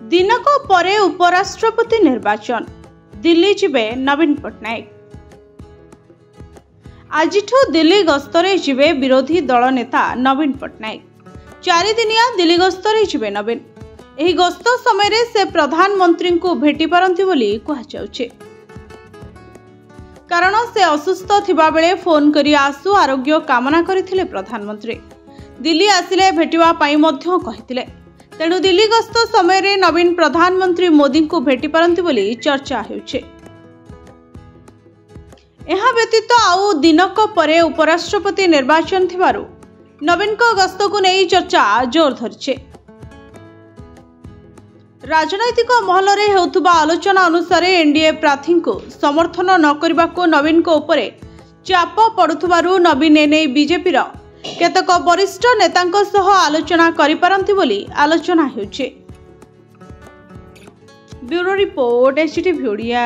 दिनक परे उपराष्ट्रपति निर्वाचन दिल्ली जिबे नवीन पट्टनायक। आजिठु दिल्ली गस्तरे जिबे विरोधी दल नेता नवीन पट्टनायक। 4 दिनिया दिल्ली गस्तरे जिबे नवीन। एही गस्त समय से प्रधानमंत्री को भेटी पारंती बोली कहुचे, कारण से असुस्थ थिबा बेले फोन करी आसु आरोग्य कामना करथिले प्रधानमंत्री। दिल्ली आसिले भेटिबा पाई मध्य कहिथिले। तेणु दिल्ली गस्त समय रे नवीन प्रधानमंत्री मोदी को भेटी पारंती बोली चर्चा हेउछे। एहा व्यतीत आउ दिनक परे उपराष्ट्रपति निर्वाचन थिबारु नवीन को गस्त को नहीं चर्चा जोर धरिछे। राजनैतिक महल रे हेउथुबा आलोचना अनुसार एनडीए प्रार्थी को समर्थन न करबा को नवीन को ऊपर चाप पड़ुथबारु नवीन एने बीजेपी रो केतक वरिष्ठ नेतांक सह आलोचना करि पारंती बोली आलोचना हेउछे। Bureau report HTV Odia.